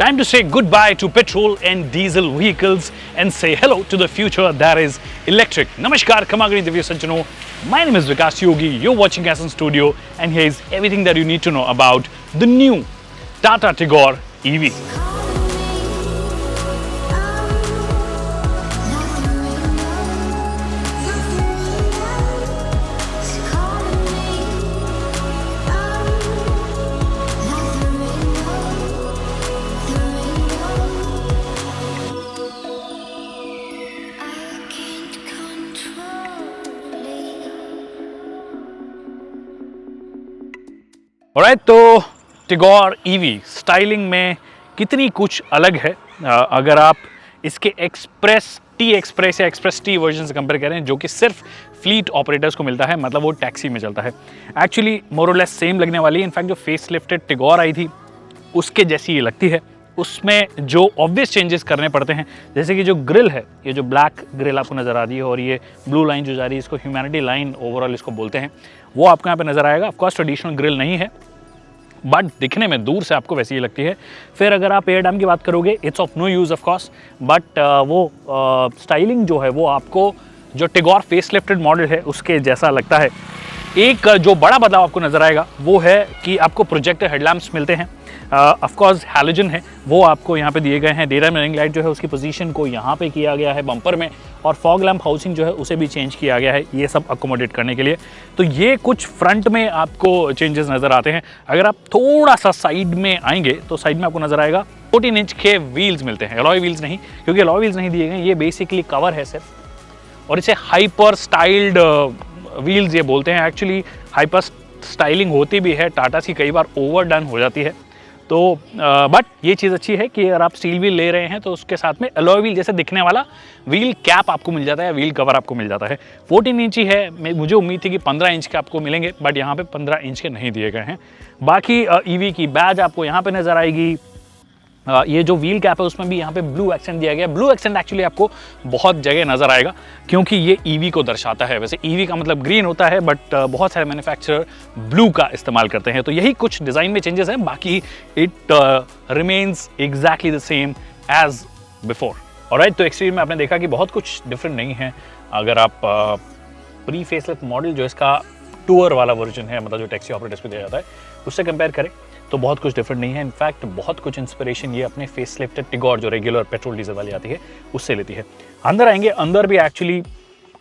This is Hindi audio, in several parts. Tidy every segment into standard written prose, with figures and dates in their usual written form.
Time to say goodbye to petrol and diesel vehicles and say hello to the future that is electric. Namaskar, Kamagani Divya Sanchano. My name is Vikas Yogi. You're watching Ascent Studio, and here is everything that you need to know about the new Tata Tigor EV. Alright, तो टिगोर ईवी स्टाइलिंग में कितनी कुछ अलग है अगर आप इसके टी एक्सप्रेस या एक्सप्रेस टी वर्जन से कंपेयर करें, जो कि सिर्फ फ्लीट ऑपरेटर्स को मिलता है, मतलब वो टैक्सी में चलता है। एक्चुअली मोर और लेस सेम लगने वाली है। इनफैक्ट जो फेस लिफ्टेड टिगोर आई थी उसके जैसी ये लगती है। उसमें जो ऑब्वियस चेंजेस करने पड़ते हैं, जैसे कि जो ग्रिल है, ये जो ब्लैक ग्रिल आपको नज़र आ रही है और ये ब्लू लाइन जो जा रही है, इसको ह्यूमैनिटी लाइन ओवरऑल इसको बोलते हैं, वो आपको यहाँ पे नज़र आएगा। ऑफकोर्स ट्रेडिशनल ग्रिल नहीं है, बट दिखने में दूर से आपको वैसी ही लगती है। फिर अगर आप एयर डैम की बात करोगे, it's of no use of course, but वो स्टाइलिंग जो है वो आपको जो टिगोर फेस लिफ्टेड मॉडल है उसके जैसा लगता है। एक जो बड़ा बदलाव आपको नज़र आएगा वो है कि आपको प्रोजेक्टर हेडलैम्प्स मिलते हैं। ऑफ कोर्स हैलोजन है वो आपको यहाँ पे दिए गए हैं। डे टाइम रनिंग लाइट जो है उसकी पोजीशन को यहाँ पे किया गया है बम्पर में, और फॉग लैम्प हाउसिंग जो है उसे भी चेंज किया गया है, ये सब अकोमोडेट करने के लिए। तो ये कुछ फ्रंट में आपको चेंजेस नज़र आते हैं। अगर आप थोड़ा सा साइड में आएंगे तो साइड में आपको नज़र आएगा 14 इंच के व्हील्स मिलते हैं, अलॉय व्हील्स नहीं, क्योंकि अलॉय व्हील्स नहीं दिए गए, ये बेसिकली कवर है सिर्फ, और इसे हाइपर स्टाइल्ड व्हील्स ये बोलते हैं। एक्चुअली हाइपर स्टाइलिंग होती भी है, टाटा सी कई बार ओवरडन हो जाती है। तो बट ये चीज़ अच्छी है कि अगर आप स्टील व्हील ले रहे हैं तो उसके साथ में अलॉय व्हील जैसे दिखने वाला व्हील कैप आपको मिल जाता है, व्हील कवर आपको मिल जाता है। 14 इंच ही है, मुझे उम्मीद थी कि 15 इंच के आपको मिलेंगे, बट यहाँ पे 15 इंच के नहीं दिए गए हैं। बाकी ईवी की बैज आपको यहाँ पे नज़र आएगी। ये जो व्हील कैप है उसमें भी यहाँ पे ब्लू एक्सेंट दिया गया। ब्लू एक्सेंट एक्चुअली आपको बहुत जगह नज़र आएगा क्योंकि ये ईवी को दर्शाता है। वैसे ईवी का मतलब ग्रीन होता है, बट बहुत सारे मैन्युफैक्चरर ब्लू का इस्तेमाल करते हैं। तो यही कुछ डिज़ाइन में चेंजेस हैं, बाकी it remains exactly the same as before. Alright, तो एक्सटीरियर में आपने देखा कि बहुत कुछ डिफरेंट नहीं है। अगर आप प्री फेसलिफ्ट मॉडल जो इसका टूर वाला वर्जन है, मतलब जो टैक्सी ऑपरेटर्स को दिया जाता है, उससे कंपेयर करें तो बहुत कुछ डिफरेंट नहीं है। इनफैक्ट बहुत कुछ इंस्पिरेशन ये अपने फेस लिफ्टेड टिगोर जो रेगुलर पेट्रोल डीजल वाली आती है उससे लेती है। अंदर आएंगे, अंदर भी एक्चुअली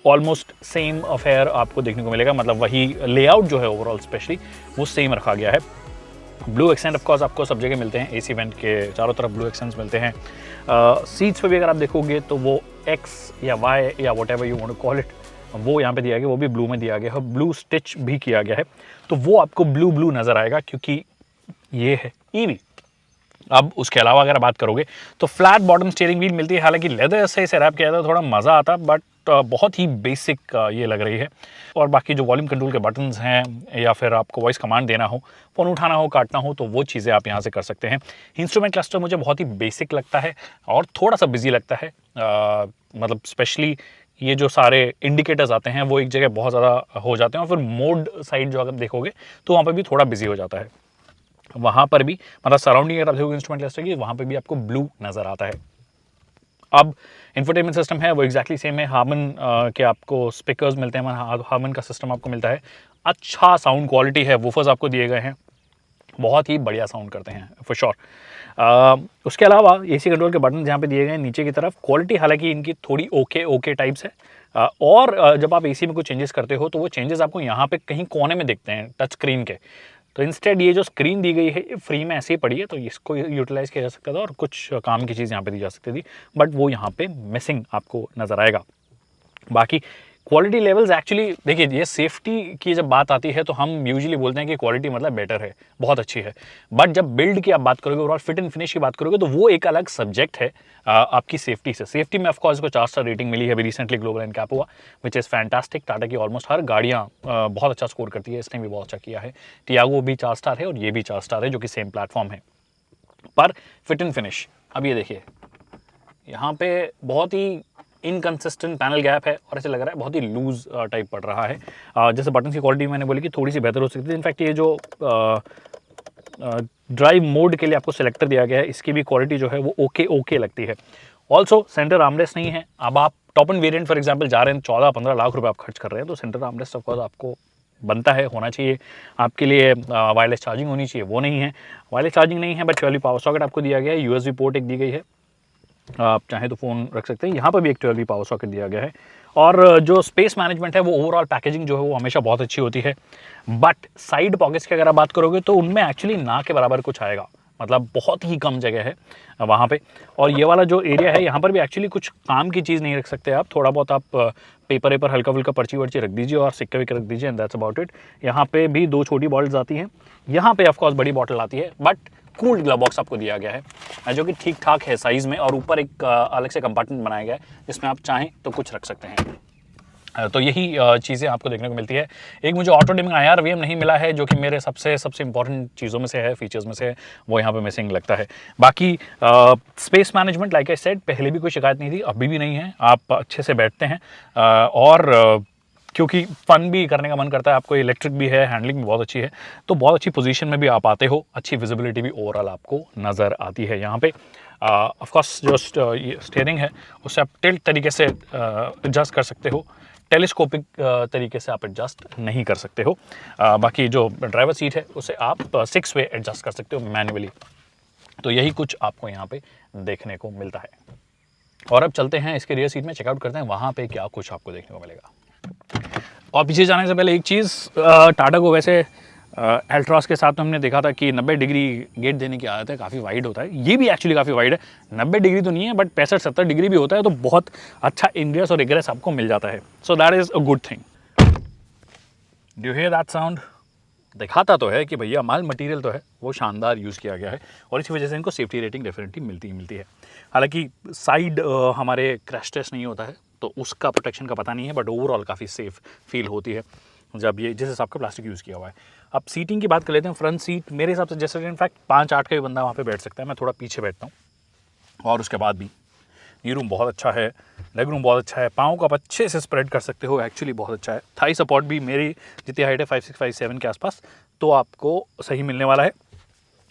ऑलमोस्ट सेम अफेयर आपको देखने को मिलेगा, मतलब वही लेआउट जो है ओवरऑल स्पेशली वो सेम रखा गया है। ब्लू एक्सेंट ऑफ कोर्स आपको सब जगह मिलते हैं, एसी वेंट के चारों तरफ ब्लू एक्सेंट्स मिलते हैं। सीट्स पे भी अगर आप देखोगे तो वो एक्स या वाई या whatever you want to call it, वो यहाँ पे दिया गया, वो भी ब्लू में दिया गया है, ब्लू स्टिच भी किया गया है। तो वो आपको ब्लू ब्लू नज़र आएगा क्योंकि ये है ईवी। अब उसके अलावा अगर बात करोगे तो फ्लैट बॉटम स्टीयरिंग व्हील मिलती है। हालांकि लेदर से इसे रैप किया जाता है, थोड़ा मज़ा आता, बट बहुत ही बेसिक ये लग रही है। और बाकी जो वॉल्यूम कंट्रोल के बटन्स हैं या फिर आपको वॉइस कमांड देना हो, फ़ोन उठाना हो, काटना हो, तो वो चीज़ें आप यहाँ से कर सकते हैं। इंस्ट्रूमेंट क्लस्टर मुझे बहुत ही बेसिक लगता है और थोड़ा सा बिजी लगता है। मतलब स्पेशली ये जो सारे इंडिकेटर्स आते हैं वो एक जगह बहुत ज़्यादा हो जाते हैं, और फिर मोड साइड जो अगर देखोगे तो वहाँ पर भी थोड़ा बिजी हो जाता है। वहाँ पर भी मतलब सराउंडिंग अगर आप देखोगे इंस्ट्रूमेंट क्लस्टर की, वहाँ पर भी आपको ब्लू नज़र आता है। अब इंफोटेनमेंट सिस्टम है वो एग्जैक्टली सेम है। हार्मन के आपको स्पीकर्स मिलते हैं, हार्मन का सिस्टम आपको मिलता है। अच्छा साउंड क्वालिटी है, वूफर्स आपको दिए गए हैं, बहुत ही बढ़िया साउंड करते हैं फॉर श्योर। उसके अलावा एसी कंट्रोल के बटन जहाँ पे दिए गए हैं नीचे की तरफ, क्वालिटी हालांकि इनकी थोड़ी ओके टाइप्स है। और जब आप एसी में कुछ चेंजेस करते हो तो वो चेंजेस आपको यहाँ पे कहीं कोने में दिखते हैं टच स्क्रीन के। तो इंस्टेड ये जो स्क्रीन दी गई है ये फ्री में ऐसे ही पड़ी है, तो इसको यूटिलाइज किया जा सकता था और कुछ काम की चीज़ यहाँ पे दी जा सकती थी, बट वो यहाँ पे मिसिंग आपको नज़र आएगा। बाकी क्वालिटी लेवल्स एक्चुअली देखिए, ये सेफ्टी की जब बात आती है तो हम यूजुअली बोलते हैं कि क्वालिटी मतलब बेटर है, बहुत अच्छी है, बट जब बिल्ड की आप बात करोगे और फिट एंड फिनिश की बात करोगे तो वो एक अलग सब्जेक्ट है आपकी सेफ्टी से। सेफ्टी में ऑफकोर्स को 4 स्टार रेटिंग मिली है, अभी रिसेंटली ग्लोबल एनकैप हुआ, विच इज़ फैंटास्टिक। टाटा की ऑलमोस्ट हर गाड़ियाँ बहुत अच्छा स्कोर करती है, इसने भी बहुत अच्छा किया है। टियागो भी 4 स्टार है और ये भी 4 स्टार है, जो कि सेम प्लेटफॉर्म है। पर फिट एंड फिनिश, अब ये देखिए यहाँ पे बहुत ही इनकंसिस्टेंट पैनल गैप है और ऐसे लग रहा है बहुत ही लूज टाइप पड़ रहा है। जैसे बटन की क्वालिटी मैंने बोली कि थोड़ी सी बेहतर हो सकती है। इनफैक्ट ये जो ड्राइव मोड के लिए आपको सेलेक्टर दिया गया है, इसकी भी क्वालिटी जो है वो ओके लगती है। ऑल्सो सेंटर आर्मरेस्ट नहीं है। अब आप top end variant for example जा रहे हैं, 14-15 लाख रुपए आप खर्च कर रहे हैं, तो सेंटर आर्मरेस्ट ऑफ कोर्स आपको बनता है, होना चाहिए। आपके लिए वायरलेस चार्जिंग होनी चाहिए, वो नहीं है, वायरलेस चार्जिंग नहीं है, बट 12V पावर सॉकेट आपको दिया गया है। USB पोर्ट एक दी गई है, आप चाहें तो फ़ोन रख सकते हैं। यहाँ पर भी एक 12V पावर सॉकेट दिया गया है। और जो स्पेस मैनेजमेंट है वो ओवरऑल पैकेजिंग जो है वो हमेशा बहुत अच्छी होती है। बट साइड पॉकेट्स की अगर आप बात करोगे तो उनमें एक्चुअली ना के बराबर कुछ आएगा, मतलब बहुत ही कम जगह है वहाँ पे। और ये वाला जो एरिया है यहाँ पर भी एक्चुअली कुछ काम की चीज़ नहीं रख सकते आप, थोड़ा बहुत आप पेपर वेपर हल्का फुल्का पर्ची वर्ची रख दीजिए और सिक्के विक्के रख दीजिए, एंड दैट्स अबाउट इट। यहाँ पे भी 2 छोटी बॉटल्स आती हैं, यहाँ पे ऑफकोर्स बड़ी बॉटल आती है, बट कूल्ड ग्लव बॉक्स आपको दिया गया है जो कि ठीक ठाक है साइज़ में, और ऊपर एक अलग से कंपार्टमेंट बनाया गया है जिसमें आप चाहें तो कुछ रख सकते हैं। तो यही चीज़ें आपको देखने को मिलती है। एक मुझे ऑटो डिमिंग IR नहीं मिला है, जो कि मेरे सबसे इंपॉर्टेंट चीज़ों में से है, फीचर्स में से है, वो यहाँ पे मिसिंग लगता है। बाकी space management like I said, पहले भी कोई शिकायत नहीं थी, अभी भी नहीं है, आप अच्छे से बैठते हैं। और क्योंकि फन भी करने का मन करता है आपको, इलेक्ट्रिक भी है, हैंडलिंग भी बहुत अच्छी है, तो बहुत अच्छी पोजीशन में भी आप आते हो, अच्छी विजिबिलिटी भी ओवरऑल आपको नज़र आती है। यहाँ पे ऑफ कोर्स जो स्टीयरिंग है उससे आप टिल्ट तरीके से एडजस्ट कर सकते हो, टेलीस्कोपिक तरीके से आप एडजस्ट नहीं कर सकते हो। बाकी जो ड्राइवर सीट है उसे आप 6 वे एडजस्ट कर सकते हो मैन्युअली। तो यही कुछ आपको यहाँ पे देखने को मिलता है। और अब चलते हैं इसके रियर सीट में, चेकआउट करते हैं वहाँ पे क्या कुछ आपको देखने को मिलेगा। और पीछे जाने से पहले एक चीज़, टाटा को वैसे एल्ट्रॉस के साथ में हमने देखा था कि 90 डिग्री गेट देने की आदत है, काफ़ी वाइड होता है, ये भी एक्चुअली काफ़ी वाइड है। 90 डिग्री तो नहीं है, बट 65-70 डिग्री भी होता है, तो बहुत अच्छा इंग्रेस और इग्रेस आपको मिल जाता है। So that is a good thing. Do you here that sound? दिखाता तो है कि भैया माल मटेरियल तो है वो शानदार यूज़ किया गया है, और इसी वजह से इनको सेफ्टी रेटिंग डेफिनेटली मिलती है। हालांकि साइड हमारे क्रैश टेस्ट नहीं होता है, तो उसका प्रोटेक्शन का पता नहीं है, बट ओवरऑल काफ़ी सेफ फील होती है जब ये जिस हिसाब का प्लास्टिक यूज़ किया हुआ है। अब सीटिंग की बात कर लेते हैं। फ्रंट सीट मेरे हिसाब से जैसे इनफैक्ट 5-8 का भी बंदा वहाँ पे बैठ सकता है, मैं थोड़ा पीछे बैठता हूँ। और उसके बाद भी नी रूम बहुत अच्छा है, लेग रूम बहुत अच्छा है, पाँव को आप अच्छे से स्प्रेड कर सकते हो, एक्चुअली बहुत अच्छा है। थाई सपोर्ट भी मेरी जितनी हाइट है 5'6", 5'7" के आसपास, तो आपको सही मिलने वाला है।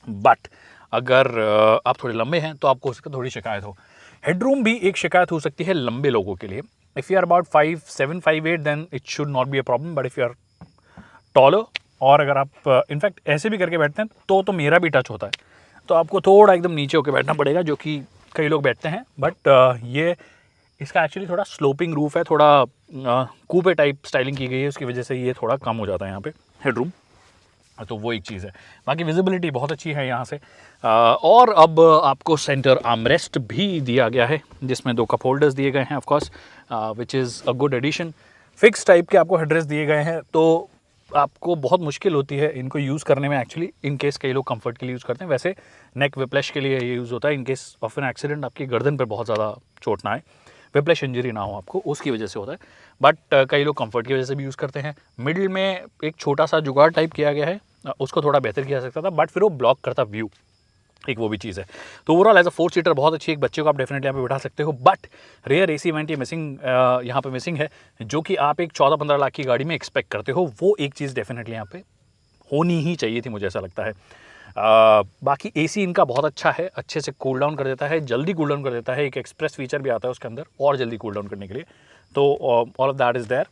बट अगर आप थोड़े लंबे हैं तो आपको हो सकता है थोड़ी शिकायत हो। हेडरूम भी एक शिकायत हो सकती है लंबे लोगों के लिए। If you are about 5'7", 5'8", then it should not be a problem, but if you are taller, और अगर आप इनफैक्ट ऐसे भी करके बैठते हैं तो मेरा भी टच होता है, तो आपको थोड़ा एकदम नीचे होकर बैठना पड़ेगा, जो कि कई लोग बैठते हैं। बट ये इसका एक्चुअली थोड़ा स्लोपिंग रूफ है, थोड़ा कूपे टाइप स्टाइलिंग की गई है, उसकी वजह से ये थोड़ा कम हो जाता है यहाँ पे हेडरूम, तो वो एक चीज़ है। बाकी विजिबिलिटी बहुत अच्छी है यहाँ से। और अब आपको सेंटर आर्मरेस्ट भी दिया गया है, जिसमें 2 कप होल्डर्स दिए गए हैं of course, which is a good addition. Fix type के आपको हेडरेस्ट दिए गए हैं, तो आपको बहुत मुश्किल होती है इनको यूज़ करने में एक्चुअली, इन केस कई लोग कंफर्ट के लिए यूज़ करते हैं, वैसे नेक विप्लैश के लिए ये यूज़ होता है, in case of an accident आपकी गर्दन पर बहुत ज़्यादा चोट ना आए, विप्लैश इंजरी ना हो आपको, उसकी वजह से होता है। बट कई लोग कंफर्ट की वजह से भी यूज़ करते हैं। मिडिल में एक छोटा सा जुगाड़ टाइप किया गया है, उसको थोड़ा बेहतर किया जा सकता था, बट फिर वो ब्लॉक करता व्यू, एक वो भी चीज़ है। तो ओवरऑल एज अ 4 सीटर बहुत अच्छी, एक बच्चे को आप डेफिनेटली यहाँ पे बैठा सकते हो। बट रेयर AC वेंट ये मिसिंग, यहाँ पे मिसिंग है, जो कि आप एक 14-15 लाख की गाड़ी में एक्सपेक्ट करते हो, वो एक चीज़ डेफिनेटली यहाँ पे होनी ही चाहिए थी, मुझे ऐसा लगता है। बाकी AC इनका बहुत अच्छा है, अच्छे से कूल डाउन कर देता है, जल्दी कूल डाउन कर देता है, एक एक्सप्रेस फीचर भी आता है उसके अंदर और जल्दी कूल डाउन करने के लिए, तो all of that is there.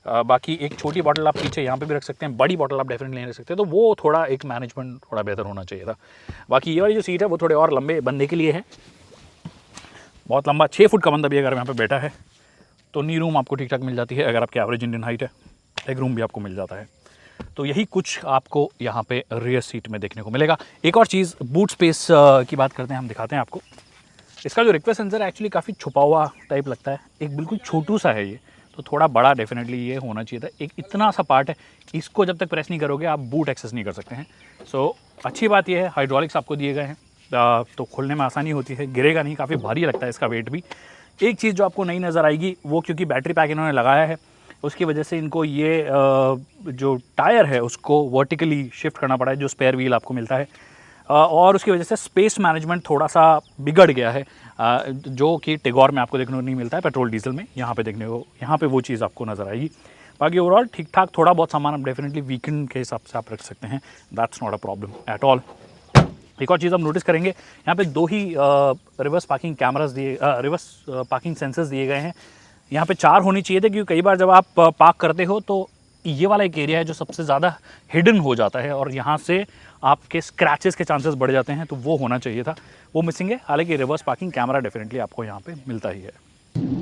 बाकी एक छोटी बॉटल आप पीछे यहाँ पे भी रख सकते हैं, बड़ी बॉटल आप डेफिनेटली नहीं रख सकते, तो वो थोड़ा एक मैनेजमेंट थोड़ा बेहतर होना चाहिए था। बाकी ये वाली जो सीट है वो थोड़े और लंबे बंदे के लिए है, बहुत लंबा 6 फुट का बंदा भी अगर यहाँ पे बैठा है तो नी रूम आपको ठीक ठाक मिल जाती है, अगर आपकी एवरेज इंडियन हाइट है, लेग रूम भी आपको मिल जाता है। तो यही कुछ आपको यहाँ पे रियर सीट में देखने को मिलेगा। एक और चीज़, बूट स्पेस की बात करते हैं, हम दिखाते हैं आपको। इसका जो रिक्वेस्ट सेंसर है एक्चुअली काफ़ी छुपा हुआ टाइप लगता है, एक बिल्कुल छोटू सा है ये, तो थोड़ा बड़ा डेफिनेटली ये होना चाहिए था। एक इतना सा पार्ट है, इसको जब तक प्रेस नहीं करोगे आप बूट एक्सेस नहीं कर सकते हैं। सो अच्छी बात ये है, हाइड्रोलिक्स आपको दिए गए हैं, तो खोलने में आसानी होती है, गिरेगा नहीं, काफ़ी भारी लगता है इसका वेट भी। एक चीज़ जो आपको नई नज़र आएगी वो, क्योंकि बैटरी पैक इन्होंने लगाया है, उसकी वजह से इनको ये जो टायर है उसको वर्टिकली शिफ्ट करना पड़ा है, जो स्पेयर व्हील आपको मिलता है, और उसकी वजह से स्पेस मैनेजमेंट थोड़ा सा बिगड़ गया है, जो कि टिगोर में आपको देखने को नहीं मिलता है, पेट्रोल डीजल में यहाँ पे देखने को, यहाँ पे वो चीज़ आपको नज़र आएगी। बाकी ओवरऑल ठीक ठाक, थोड़ा बहुत सामान आप डेफिनेटली वीकेंड के हिसाब से आप रख सकते हैं, that's not a problem at all. एक और चीज़ आप नोटिस करेंगे, यहाँ पे 2 ही रिवर्स पार्किंग कैमरास दिए, रिवर्स पार्किंग सेंसर्स दिए गए हैं। यहाँ पे 4 होनी चाहिए थे, क्योंकि कई बार जब आप पार्क करते हो तो ये वाला एक एरिया है जो सबसे ज़्यादा हिडन हो जाता है और यहाँ से आपके स्क्रैचेस के चांसेस बढ़ जाते हैं, तो वो होना चाहिए था, वो मिसिंग है। हालांकि रिवर्स पार्किंग कैमरा डेफिनेटली आपको यहाँ पे मिलता ही है।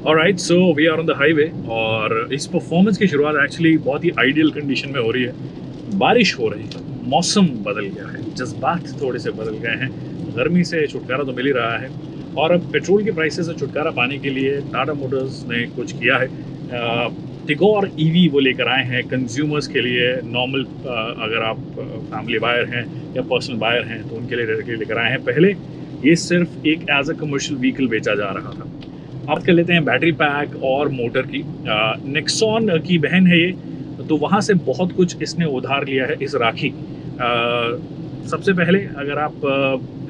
Alright, so we are on the highway और इस परफॉर्मेंस की शुरुआत एक्चुअली बहुत ही आइडियल कंडीशन में हो रही है। बारिश हो रही है, मौसम बदल गया है, जज्बात थोड़े से बदल गए हैं, गर्मी से छुटकारा तो मिल ही रहा है। और अब पेट्रोल के प्राइसेस से छुटकारा पाने के लिए टाटा मोटर्स ने कुछ किया है। टिगोर ईवी वो लेकर आए हैं कंज्यूमर्स के लिए। नॉर्मल अगर आप फैमिली बायर हैं या पर्सनल बायर हैं तो उनके लिए लेकर आए हैं। पहले ये सिर्फ एक एज अ कमर्शियल व्हीकल बेचा जा रहा था। बात कर लेते हैं बैटरी पैक और मोटर की। नेक्सॉन की बहन है ये, तो वहाँ से बहुत कुछ इसने उधार लिया है इस राखी। सबसे पहले अगर आप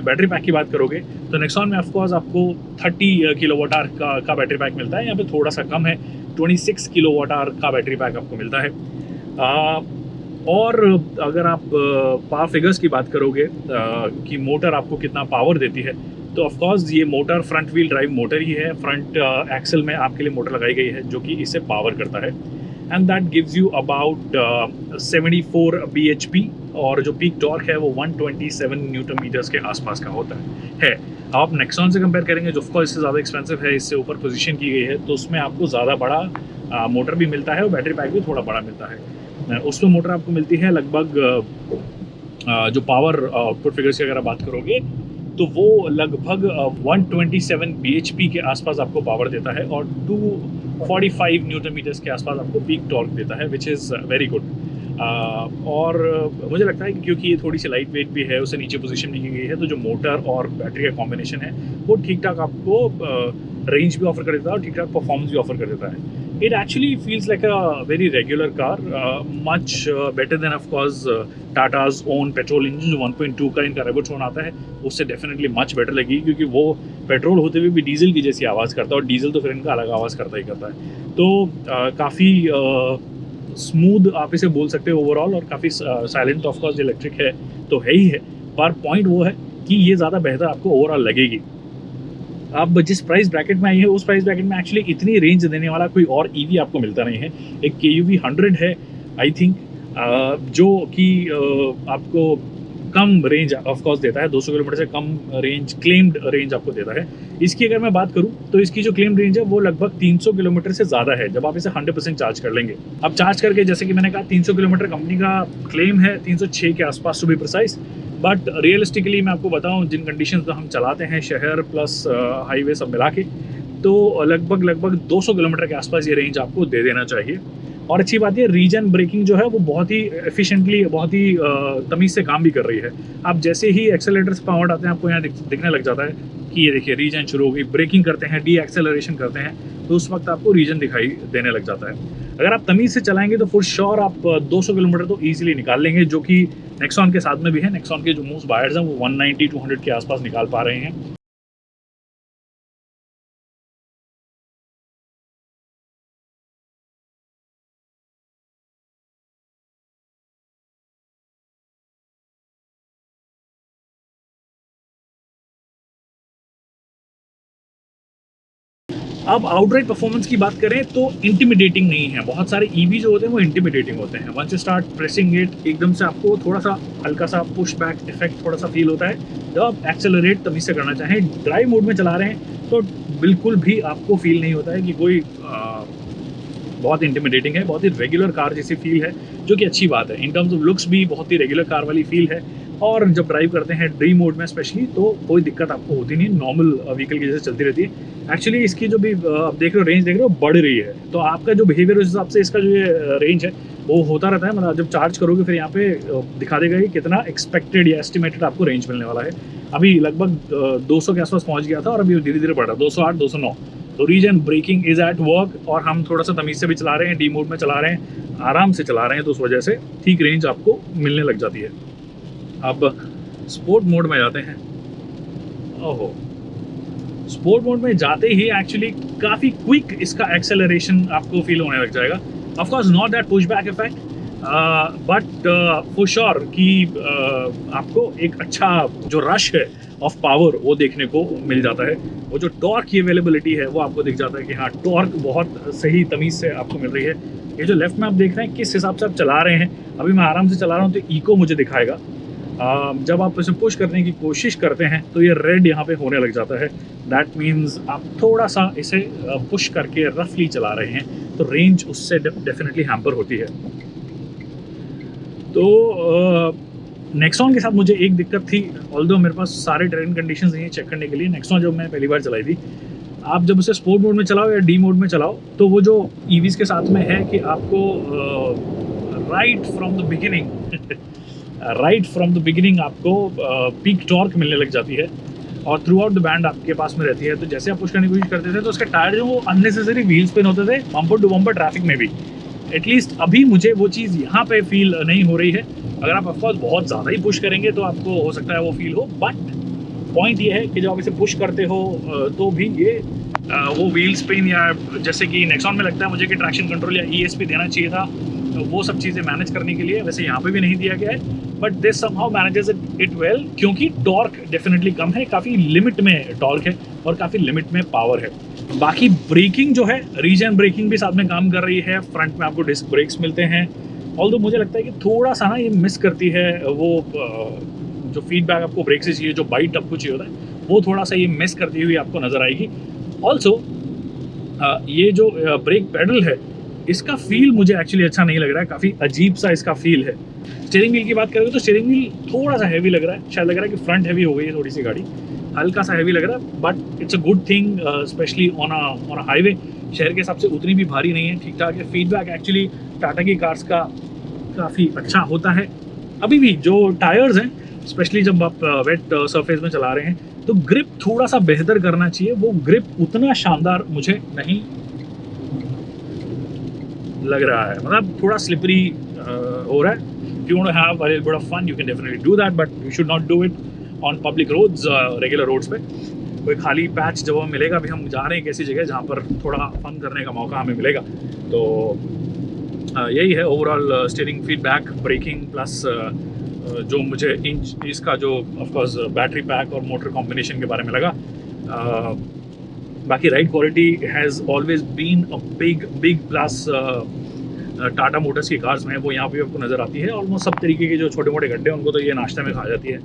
बैटरी पैक की बात करोगे तो नेक्सॉन में ऑफकोर्स आपको 30 किलोवाट आवर का बैटरी पैक मिलता है। यहाँ पे थोड़ा सा कम है, 26 किलोवाट आवर का बैटरी पैक आपको मिलता है। और अगर आप पावर फिगर्स की बात करोगे कि मोटर आपको कितना पावर देती है, तो ऑफकोर्स ये motor front wheel drive motor ही है। फ्रंट एक्सल में आपके लिए मोटर लगाई गई है जो कि इसे पावर करता है, and that gives you about 74 bhp और जो पीक टॉर्क है वो 127 न्यूटन मीटर्स के आसपास का होता है। आप नेक्सॉन से कंपेयर करेंगे जो ऑफकोर्स इससे ज़्यादा एक्सपेंसिव है, इससे ऊपर पोजीशन की गई है, तो उसमें आपको ज़्यादा बड़ा मोटर भी मिलता है और बैटरी पैक भी थोड़ा बड़ा मिलता है। उसमें मोटर आपको मिलती है लगभग जो पावर आउटपुट फिगर्स की अगर आप बात करोगे तो वो लगभग 127 bhp के आसपास आपको पावर देता है और 245 न्यूटन मीटर्स के आसपास आपको पीक टॉर्क देता है, विच इज़ वेरी गुड। और मुझे लगता है कि क्योंकि ये थोड़ी सी लाइट वेट भी है, उसे नीचे पोजीशन भी की गई है, तो जो मोटर और बैटरी का कॉम्बिनेशन है वो ठीक ठाक आपको रेंज भी ऑफर कर देता है और ठीक ठाक परफॉर्मेंस भी ऑफर कर देता है। It actually feels like a very regular car, much better than of course Tata's own petrol engine जो 1.2 का इनका रेबोट्रॉन आता है, उससे डेफिनेटली मच बेटर लगी, क्योंकि वो पेट्रोल होते हुए भी डीजल की जैसी आवाज़ करता है और डीजल तो फिर इनका अलग आवाज़ करता ही करता है। तो काफ़ी स्मूथ आप इसे बोल सकते हो ओवरऑल, और काफ़ी साइलेंट ऑफ कोर्स इलेक्ट्रिक है तो है ही है, पर पॉइंट वो है कि ये ज़्यादा बेहतर आपको ओवरऑल लगेगी। अब जिस प्राइस ब्रैकेट में आई है उस प्राइस ब्रैकेट में एक्चुअली इतनी रेंज देने वाला कोई और ईवी आपको मिलता नहीं है। एक KUV 100 है आई थिंक, जो कि आपको कम रेंज ऑफ कोर्स देता है, 200 किलोमीटर से कम रेंज, क्लेम्ड रेंज आपको देता है। इसकी अगर मैं बात करूं तो इसकी जो क्लेम्ड रेंज है वो लगभग 300 किलोमीटर से ज़्यादा है जब आप इसे 100% चार्ज कर लेंगे। अब चार्ज करके जैसे कि मैंने कहा 300 किलोमीटर कंपनी का क्लेम है, 306 के आसपास to be precise, but realistically मैं आपको बताऊं जिन कंडीशंस में हम चलाते हैं शहर प्लस हाईवे सब मिला के, तो लगभग 200 किलोमीटर के आसपास ये रेंज आपको दे देना चाहिए। और अच्छी बात है रीजन ब्रेकिंग जो है वो बहुत ही एफिशिएंटली, बहुत ही तमीज़ से काम भी कर रही है। आप जैसे ही एक्सेलरेटर से पावर आते हैं आपको यहाँ दिखने लग जाता है कि ये देखिए रीजन शुरू हो गई। ब्रेकिंग करते हैं, डी एक्सेलरेशन करते हैं, तो उस वक्त आपको रीजन दिखाई देने लग जाता है। अगर आप तमीज़ से चलाएंगे तो फॉर श्योर आप 200 किलोमीटर तो ईजिली निकाल लेंगे, जो कि नेक्सॉन के साथ में भी है। नेक्सॉन के जो मोस्ट बायर्स हैं वो 190-200 के आसपास निकाल पा रहे हैं। अब आउटराइट परफॉर्मेंस की बात करें तो इंटिमिडेटिंग नहीं है। बहुत सारे ईवी जो होते हैं वो इंटिमिडेटिंग होते हैं। Once you start pressing it, एकदम से आपको थोड़ा सा हल्का सा पुश बैक इफेक्ट थोड़ा सा फील होता है। जब आप एक्सेलरेट तमीज़ से करना चाहें, ड्राइव मोड में चला रहे हैं तो बिल्कुल भी आपको फील नहीं होता है कि कोई बहुत इंटिमिडेटिंग है। बहुत ही रेगुलर कार जैसी फील है, जो कि अच्छी बात है। इन टर्म्स ऑफ लुक्स भी बहुत ही रेगुलर कार वाली फील है। और जब ड्राइव करते हैं ड्रीम मोड में स्पेशली, तो कोई दिक्कत आपको होती नहीं, नॉर्मल व्हीकल की जैसे चलती रहती है। एक्चुअली इसकी जो भी आप देख रहे हो, रेंज देख रहे हो, बढ़ रही है। तो आपका जो बिहेवियर उस हिसाब से इसका जो ये रेंज है वो होता रहता है। मतलब जब चार्ज करोगे फिर यहाँ पे दिखा देगा कि कितना एक्सपेक्टेड या एस्टिमेटेड आपको रेंज मिलने वाला है। अभी लगभग 200 के आसपास पहुँच गया था और अभी धीरे धीरे बढ़ रहा है, 208, 209। तो regen braking is at work, और हम थोड़ा सा तमीज़ से भी चला रहे हैं, डी मोड में चला रहे हैं, आराम से चला रहे हैं, तो उस वजह से ठीक रेंज आपको मिलने लग जाती है। अब स्पोर्ट मोड में जाते हैं। ओहो, स्पोर्ट मोड में जाते ही एक्चुअली काफ़ी क्विक इसका एक्सेलरेशन आपको फील होने लग जाएगा। Of course not that push back effect, but for sure कि आपको एक अच्छा जो रश है ऑफ पावर वो देखने को मिल जाता है। वो जो टॉर्क की अवेलेबिलिटी है वो आपको दिख जाता है कि हाँ, टॉर्क बहुत सही तमीज़ से आपको मिल रही है। ये जो लेफ्ट में आप देख रहे हैं किस हिसाब से आप चला रहे हैं, अभी मैं आराम से चला रहा हूँ तो इको मुझे दिखाएगा। जब आप इसे पुश करने की कोशिश करते हैं तो ये रेड यहाँ पे होने लग जाता है। दैट मीन्स आप थोड़ा सा इसे पुश करके रफली चला रहे हैं, तो रेंज उससे डेफिनेटली हैम्पर होती है। तो नेक्सॉन के साथ मुझे एक दिक्कत थी, ऑल्दो मेरे पास सारे टेरेन कंडीशंस नहीं है चेक करने के लिए। नेक्सॉन जब मैं पहली बार चलाई थी, आप जब उसे स्पोर्ट मोड में चलाओ या डी मोड में चलाओ, तो वो जो ईवीज़ के साथ में है कि आपको राइट फ्रॉम द बिगिनिंग आपको पीक टॉर्क मिलने लग जाती है और थ्रू आउट द बैंड आपके पास में रहती है। तो जैसे आप पुश करने की कोशिश करते थे तो उसके टायर जो वो अननेसेसरी व्हील स्पिन होते थे बम्पर टू बम्पर ट्रैफिक में भी। एटलीस्ट अभी मुझे वो चीज़ यहाँ पे फील नहीं हो रही है। अगर आप ऑफकोर्स बहुत ज़्यादा ही पुश करेंगे तो आपको हो सकता है वो फील हो, बट पॉइंट ये है कि जब आप इसे पुश करते हो तो भी ये वो व्हील स्पिन या जैसे कि नेक्सॉन में लगता है मुझे कि ट्रैक्शन कंट्रोल या ESP देना चाहिए था, तो वो सब चीज़ें मैनेज करने के लिए, वैसे यहाँ पे भी नहीं दिया गया है, but this somehow manages it well, क्योंकि टॉर्क डेफिनेटली कम है, काफ़ी लिमिट में टॉर्क है और काफ़ी लिमिट में पावर है। बाकी ब्रेकिंग जो है, रीजन ब्रेकिंग भी साथ में काम कर रही है। फ्रंट में आपको डिस्क ब्रेक्स मिलते हैं, ऑल्दो मुझे लगता है कि थोड़ा सा ना ये मिस करती है वो जो फीडबैक आपको ब्रेक से चाहिए, जो बाइट आपको चाहिए होता है, वो थोड़ा सा ये मिस करती हुई आपको नज़र आएगी। ऑल्सो ये जो ब्रेक पेडल है इसका फील मुझे एक्चुअली अच्छा नहीं लग रहा है, काफ़ी अजीब सा इसका फील है। स्टीयरिंग व्हील की बात करें तो स्टीयरिंग व्हील थोड़ा सा हैवी लग रहा है, शायद लग रहा है कि फ्रंट हैवी हो गई है थोड़ी सी गाड़ी, हल्का सा हैवी लग रहा है, but it's a good thing specially on a highway. शहर के हिसाब से उतनी भी भारी नहीं है, ठीक ठाक है। फीडबैक एक्चुअली टाटा की कार्स का काफ़ी अच्छा होता है। अभी भी जो टायर्स हैं, स्पेशली जब आप वेट सरफेस में चला रहे हैं, तो ग्रिप थोड़ा सा बेहतर करना चाहिए। वो ग्रिप उतना शानदार मुझे नहीं लग रहा है, मतलब थोड़ा स्लिपरी हो रहा है। If you want to have a little bit of fun, you can definitely do that, but you should not do it on public roads, regular roads पे। कोई खाली पैच जब हमें मिलेगा, अभी हम जा रहे हैं किसी जगह जहाँ पर थोड़ा फन करने का मौका हमें मिलेगा, तो यही है overall steering feedback, braking plus जो मुझे इसका जो ऑफकोर्स बैटरी पैक और मोटर कॉम्बिनेशन के बारे में लगा। बाकी ride quality has always been a big plus Tata motors की कार्स में, वो यहाँ पे आपको नज़र आती है। ऑलमोस्ट सब तरीके के जो छोटे मोटे गड्ढे उनको तो ये नाश्ते में खा जाती है।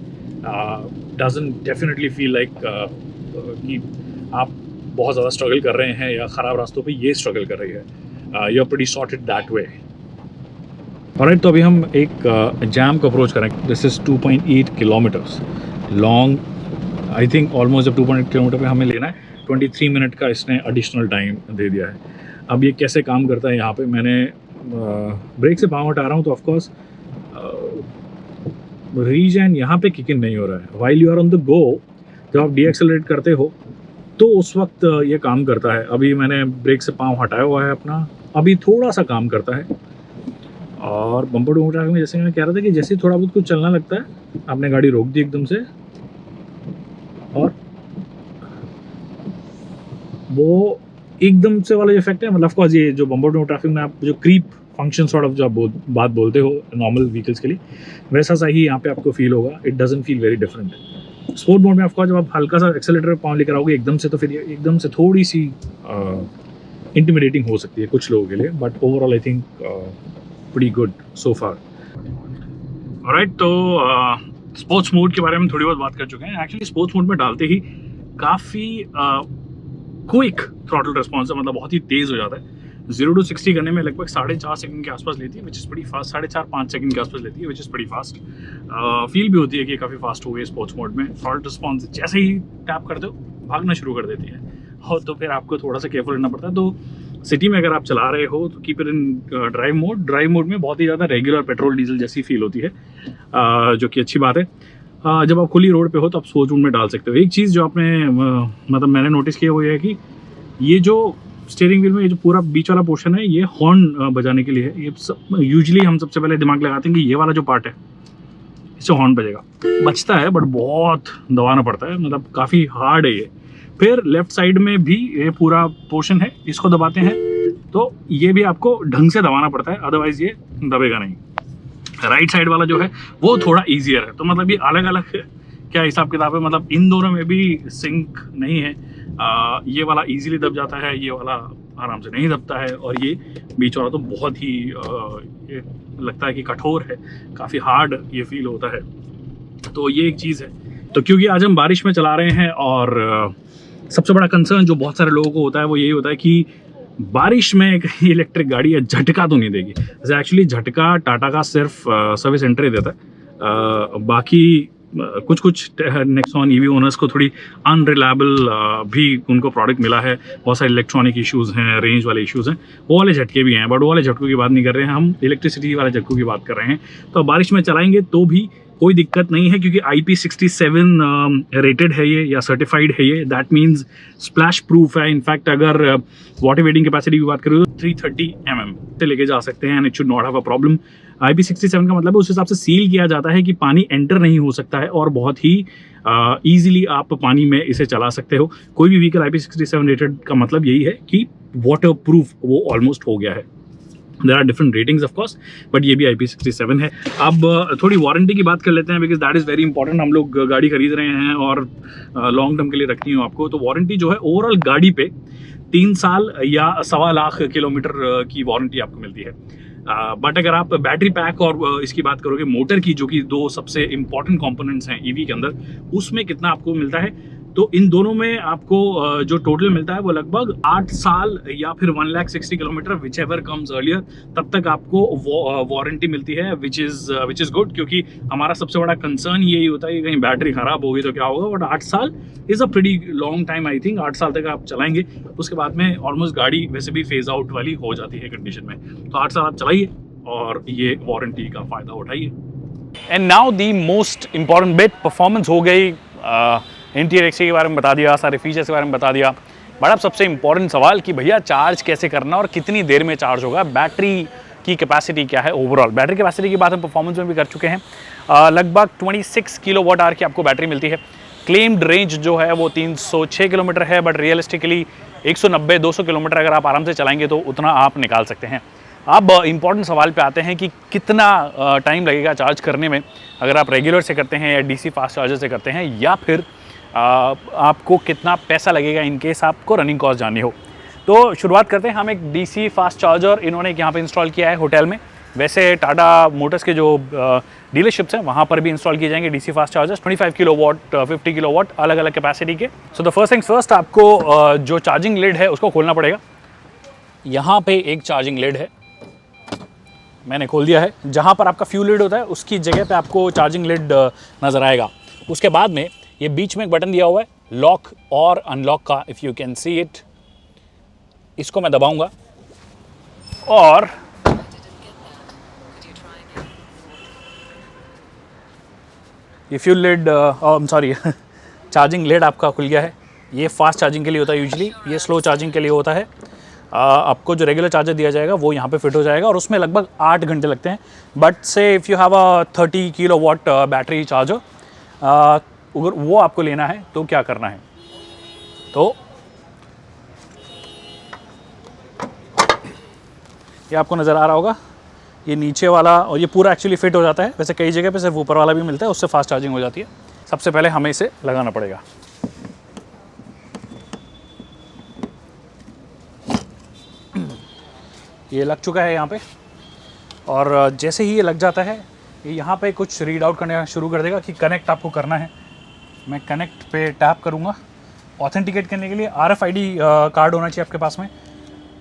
डजंट डेफिनेटली फील लाइक कि आप बहुत ज़्यादा स्ट्रगल कर रहे हैं या ख़राब रास्तों पे ये स्ट्रगल कर रही है। You are pretty sorted that way. Alright, तो अभी हम एक जैम को अप्रोच करेंगे। This is 2.8 kilometres long. I think almost जब 2.8 किलोमीटर पे हमें लेना है, 23 मिनट का इसने एडिशनल टाइम दे दिया है। अब ये कैसे काम करता है, यहाँ पे मैंने ब्रेक से पाँव हटा रहा हूँ तो ऑफकोर्स रीजन यहाँ पे किक इन नहीं हो रहा है। While you are on the go, जब आप डीएक्सेलरेट करते हो तो उस वक्त ये काम करता है। अभी मैंने ब्रेक से पाँव हटाया हुआ है अपना, अभी थोड़ा सा काम करता है। और बम्पर टू बम्पर ट्रैफिक में जैसे मैं कह रहा था कि जैसे थोड़ा बहुत कुछ चलना लगता है, आपने गाड़ी रोक दी एकदम से, और वो एकदम से वाला जो इफेक्ट है, मतलब ऑफकोर्स ये जो बम्पर टू ट्रैफिक में आप जो क्रीप फंक्शन सॉर्ट ऑफ जो आप बात बोलते हो नॉर्मल व्हीकल्स के लिए, वैसा सा ही यहाँ पे आपको फील होगा। It doesn't feel very different. Sport mode में ऑफकोर्स जब आप हल्का सा एक्सेलेरेटर पाँव लेकर आओगे एकदम से, तो फिर ये एकदम से थोड़ी सी इंटिमिडेटिंग हो सकती है कुछ लोगों के लिए, but overall I think pretty good so far. Alright, तो स्पोर्ट्स मोड के बारे में थोड़ी बहुत बात कर चुके हैं। एक्चुअली स्पोर्ट्स मोड में डालते ही काफ़ी क्विक थ्रॉटल रिस्पॉन्स है, मतलब बहुत ही तेज़ हो जाता है। 0 to 60 करने में लगभग 4.5 सेकंड के आसपास लेती है, which is pretty fast. 4.5-5 second के आसपास लेती है, which is pretty fast. Feel भी होती है कि काफ़ी फास्ट हो गई स्पोर्ट्स मोड में। थ्रॉटल रिस्पॉन्स जैसे ही टैप करते हो भागना शुरू कर देती है, और तो फिर आपको थोड़ा सा केयरफुल रहना पड़ता है। तो सिटी में अगर आप चला रहे हो तो keep it in drive mode. Drive mode में बहुत ही ज़्यादा रेगुलर पेट्रोल डीजल जैसी फील होती है, जो कि अच्छी बात है। जब आप खुली रोड पे हो तो आप स्पोर्ट्स मोड में डाल सकते हो। एक चीज़ जो आपने मतलब मैंने नोटिस किया वो ये है कि ये जो स्टीयरिंग व्हील में ये जो पूरा बीच वाला पोर्शन है, ये हॉर्न बजाने के लिए है। ये सब यूजुअली हम सबसे पहले दिमाग लगाते हैं कि ये वाला जो पार्ट है इससे हॉर्न बजेगा, बजता है बट बहुत दबाना पड़ता है, मतलब काफ़ी हार्ड है ये। फिर लेफ्ट साइड में भी ये पूरा पोर्शन है, इसको दबाते हैं तो ये भी आपको ढंग से दबाना पड़ता है, अदरवाइज ये दबेगा नहीं। राइट साइड वाला जो है वो थोड़ा ईजियर है। तो मतलब ये अलग अलग क्या हिसाब किताब है, मतलब इन दोनों में भी सिंक नहीं है। ये वाला इजीली दब जाता है, ये वाला आराम से नहीं दबता है, और ये बीच वाला तो बहुत ही ये लगता है कि कठोर है, काफ़ी हार्ड ये फील होता है। तो ये एक चीज़ है। तो क्योंकि आज हम बारिश में चला रहे हैं, और सबसे बड़ा कंसर्न जो बहुत सारे लोगों को होता है वो यही होता है कि बारिश में कहीं इलेक्ट्रिक गाड़ी है झटका तो नहीं देगी। जैसे एक्चुअली झटका टाटा का सिर्फ सर्विस सेंटर ही देता है, बाकी कुछ नेक्सॉन ईवी ओनर्स को थोड़ी अनरिलायबल भी उनको प्रोडक्ट मिला है। बहुत सारे इलेक्ट्रॉनिक इश्यूज़ हैं, रेंज वाले इश्यूज़ हैं, वो वाले झटके भी हैं, बट वो वाले झटकों की बात नहीं कर रहे हैं, हम इलेक्ट्रिसिटी वाले झटकों की बात कर रहे हैं। तो बारिश में चलाएंगे तो भी कोई दिक्कत नहीं है, क्योंकि IP67 रेटेड है ये या सर्टिफाइड है ये। दैट मीन्स स्प्लैश प्रूफ है। इनफैक्ट अगर वाटर वेटिंग कैपेसिटी की बात करें तो 330 mm से लेके जा सकते हैं, and it should not have a problem. IP67 का मतलब है उस हिसाब से सील किया जाता है कि पानी एंटर नहीं हो सकता है, और बहुत ही ईजिली आप पानी में इसे चला सकते हो। कोई भी व्हीकल IP67 रेटेड का मतलब यही है कि वाटर प्रूफ वो ऑलमोस्ट हो गया है। There are different ratings of course, but ये भी IP67 है। अब थोड़ी वारंटी की बात कर लेते हैं, because that is very important. हम लोग गाड़ी खरीद रहे हैं और लॉन्ग टर्म के लिए रखनी हो आपको, तो वारंटी जो है ओवरऑल गाड़ी पे 3 साल या 1.25 लाख किलोमीटर की वारंटी आपको मिलती है। बट अगर आप बैटरी पैक और इसकी बात करोगे मोटर की, जो कि 2 सबसे इंपॉर्टेंट कंपोनेंट्स हैं ईवी के अंदर, उसमें कितना आपको मिलता है, तो इन दोनों में आपको जो टोटल मिलता है वो लगभग 8 साल या फिर 1,60,000 kilometre, which ever comes earlier, तब तक आपको वारंटी मिलती है, विच इज़ गुड। क्योंकि हमारा सबसे बड़ा कंसर्न यही होता है कि कहीं बैटरी ख़राब होगी तो क्या होगा। बट 8 साल is a pretty long time. I think 8 साल तक आप चलाएंगे, उसके बाद में ऑलमोस्ट गाड़ी वैसे भी फेज आउट वाली हो जाती है कंडीशन में। तो 8 साल आप चलाइए और ये वारंटी का फ़ायदा उठाइए। And now the most important bit, performance हो गई, इंटीरियर एक्सटीरियर के बारे में बता दिया, सारे फीचर्स के बारे में बता दिया, बट अब सबसे इंपॉर्टेंट सवाल कि भैया चार्ज कैसे करना और कितनी देर में चार्ज होगा, बैटरी की कैपेसिटी क्या है। ओवरऑल बैटरी कैपेसिटी की बात हम परफॉर्मेंस में भी कर चुके हैं। लगभग 26 किलोवाट आवर की आपको बैटरी मिलती है। क्लेम्ड रेंज जो है वो 306 किलोमीटर है, बट रियलिस्टिकली 190-200 किलोमीटर अगर आप आराम से चलाएंगे तो उतना आप निकाल सकते हैं। अब इम्पॉर्टेंट सवाल पे आते हैं कि कितना टाइम लगेगा चार्ज करने में, अगर आप रेगुलर से करते हैं या DC फास्ट चार्जर से करते हैं, या फिर आपको कितना पैसा लगेगा इन केस आपको रनिंग कॉस्ट जाननी हो। तो शुरुआत करते हैं हम एक DC फास्ट चार्जर इन्होंने यहाँ पे इंस्टॉल किया है होटल में। वैसे टाटा मोटर्स के जो डीलरशिप्स हैं वहाँ पर भी इंस्टॉल किए जाएंगे DC fast chargers, 25 kilowatt, 50 kilowatt, अलग अलग कैपेसिटी के। So the first things first, आपको जो चार्जिंग लिड है उसको खोलना पड़ेगा। यहाँ पे एक चार्जिंग लिड है, मैंने खोल दिया है। जहाँ पर आपका फ्यूल लिड होता है उसकी जगह पे आपको चार्जिंग लिड नज़र आएगा। उसके बाद में ये बीच में एक बटन दिया हुआ है लॉक और अनलॉक का, if you can see it. इसको मैं दबाऊंगा और ये fuel lid, sorry charging lid आपका खुल गया है। ये फास्ट चार्जिंग के लिए होता है यूजुअली, ये स्लो चार्जिंग के लिए होता है। आपको जो रेगुलर चार्जर दिया जाएगा वो यहाँ पे फिट हो जाएगा और उसमें लगभग 8 घंटे लगते हैं। बट से if you have a 30 kilowatt battery charger, अगर वो आपको लेना है तो क्या करना है, तो ये आपको नज़र आ रहा होगा, ये नीचे वाला, और ये पूरा एक्चुअली फिट हो जाता है। वैसे कई जगह पे सिर्फ ऊपर वाला भी मिलता है, उससे फास्ट चार्जिंग हो जाती है। सबसे पहले हमें इसे लगाना पड़ेगा। ये लग चुका है यहाँ पे, और जैसे ही ये लग जाता है ये यहाँ पे कुछ रीड आउट करने शुरू कर देगा कि कनेक्ट आपको करना है। मैं कनेक्ट पे टैप करूँगा। ऑथेंटिकेट करने के लिए RFID कार्ड होना चाहिए आपके पास में,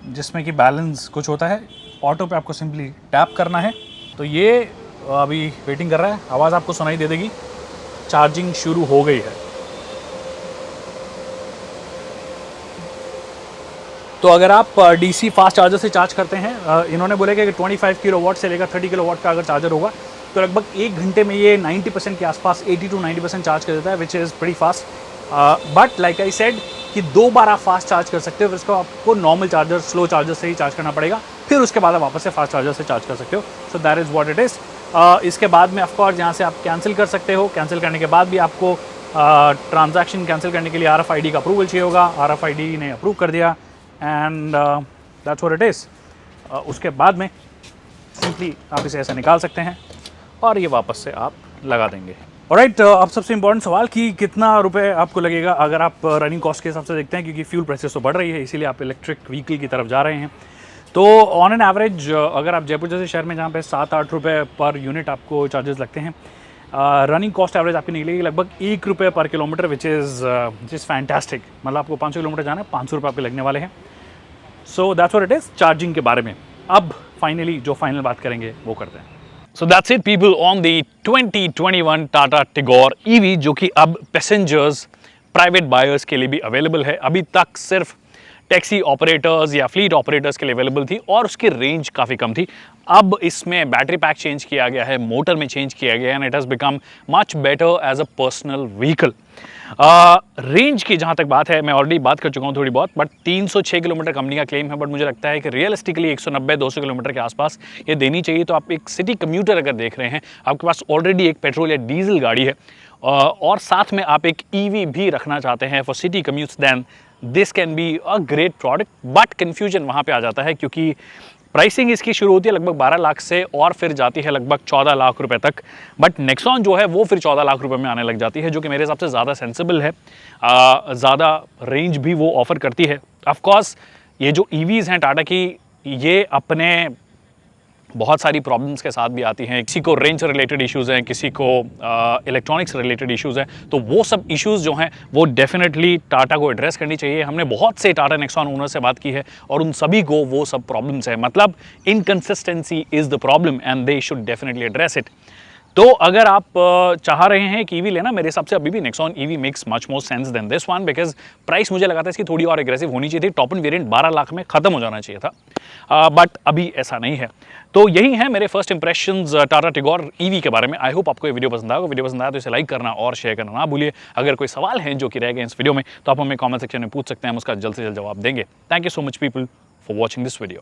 जिसमें कि बैलेंस कुछ होता है। ऑटो पे आपको सिंपली टैप करना है। तो ये अभी वेटिंग कर रहा है, आवाज़ आपको सुनाई दे देगी, चार्जिंग शुरू हो गई है। तो अगर आप DC फास्ट चार्जर से चार्ज करते हैं, इन्होंने बोले कि 25 किलोवाट से लेकर 30 किलोवाट का अगर चार्जर होगा तो लगभग 1 घंटे में ये 90% के आसपास, 80 to 90% चार्ज कर देता है, which is pretty fast. But like I said कि 2 बार आप फास्ट चार्ज कर सकते हो, फिर इसको आपको नॉर्मल चार्जर, स्लो चार्जर से ही चार्ज करना पड़ेगा, फिर उसके बाद आप वापस से फास्ट चार्जर से चार्ज कर सकते हो। So that is what it is. इसके बाद में ऑफकोर्स यहाँ से आप कैंसिल कर सकते हो। कैंसिल करने के बाद भी आपको ट्रांजैक्शन कैंसिल करने के लिए RFID का अप्रूवल चाहिए होगा। RFID ने अप्रूव कर दिया, and that's what it is. उसके बाद में सिंपली आप इसे ऐसा निकाल सकते हैं और ये वापस से आप लगा देंगे। ऑलराइट, अब सबसे इंपॉर्टेंट सवाल कि कितना रुपए आपको लगेगा अगर आप रनिंग कॉस्ट के हिसाब से देखते हैं, क्योंकि फ्यूल प्राइसेस तो बढ़ रही है, इसीलिए आप इलेक्ट्रिक व्हीकल की तरफ जा रहे हैं। तो ऑन एन एवरेज अगर आप जयपुर जैसे शहर में जहाँ पे 7-8 रुपये पर यूनिट आपको चार्जेस लगते हैं, रनिंग कॉस्ट एवरेज आपकी निकलेगी लगभग 1 रुपये पर किलोमीटर, विच इज़ फैंटास्टिक। मतलब आपको 500 किलोमीटर जाना है, 500 रुपये आपके लगने वाले हैं। So that's what it is charging के बारे में। अब फाइनली जो फाइनल बात करेंगे वो करते हैं। So that's it people on the 2021 Tata Tigor EV, जो कि अब पैसेंजर्स, प्राइवेट बायर्स के लिए भी अवेलेबल है। अभी तक सिर्फ टैक्सी ऑपरेटर्स या फ्लीट ऑपरेटर्स के लिए अवेलेबल थी और उसकी रेंज काफ़ी कम थी। अब इसमें बैटरी पैक चेंज किया गया है, मोटर में चेंज किया गया है, and it has become much better as a personal vehicle. Range की जहाँ तक बात है, मैं ऑलरेडी बात कर चुका हूँ थोड़ी बहुत, बट 306 किलोमीटर कंपनी का क्लेम है, बट मुझे लगता है कि रियलिस्टिकली 190-200 किलोमीटर के आसपास ये देनी चाहिए। तो आप एक सिटी कम्यूटर अगर देख रहे हैं, आपके पास ऑलरेडी एक पेट्रोल या डीजल गाड़ी है और साथ में आप एक ईवी भी रखना चाहते हैं for city commutes, then this can be a great product. But confusion वहाँ पे आ जाता है क्योंकि प्राइसिंग इसकी शुरू होती है लगभग 12 लाख से और फिर जाती है लगभग 14 लाख रुपए तक। बट नेक्सॉन जो है वो फिर 14 लाख रुपए में आने लग जाती है, जो कि मेरे हिसाब से ज़्यादा सेंसिबल है, ज़्यादा रेंज भी वो ऑफर करती है। ऑफ कोर्स ये जो ईवीज़ हैं टाटा की, ये अपने बहुत सारी प्रॉब्लम्स के साथ भी आती हैं। किसी को रेंज से रिलेटेड इश्यूज़ हैं, किसी को इलेक्ट्रॉनिक्स से रिलेटेड इश्यूज़ हैं, तो वो सब इश्यूज़ जो हैं वो डेफिनेटली टाटा को एड्रेस करनी चाहिए। हमने बहुत से टाटा नेक्सॉन ओनर से बात की है और उन सभी को वो सब प्रॉब्लम्स है, मतलब inconsistency is the problem and they should definitely address it. तो अगर आप चाह रहे हैं कि ईवी लेना, मेरे हिसाब से अभी भी Nexon EV makes much more sense than this one, because price मुझे लगा था इसकी थोड़ी और एग्रेसिव होनी चाहिए थी। टॉप एंड वेरिएंट 12 लाख में खत्म हो जाना चाहिए था, बट अभी ऐसा नहीं है। तो यही है मेरे first impressions Tata Tigor EV के बारे में। आई होप आपको ये वीडियो पसंद आएगा। वीडियो पसंद आया तो इसे लाइक करना और शेयर करना ना भूलिए। अगर कोई सवाल है जो कि रह गए इस वीडियो में, तो आप हमें कमेंट सेक्शन में पूछ सकते हैं, हम उसका जल्द से जल्द जवाब देंगे। Thank you so much people for watching this video.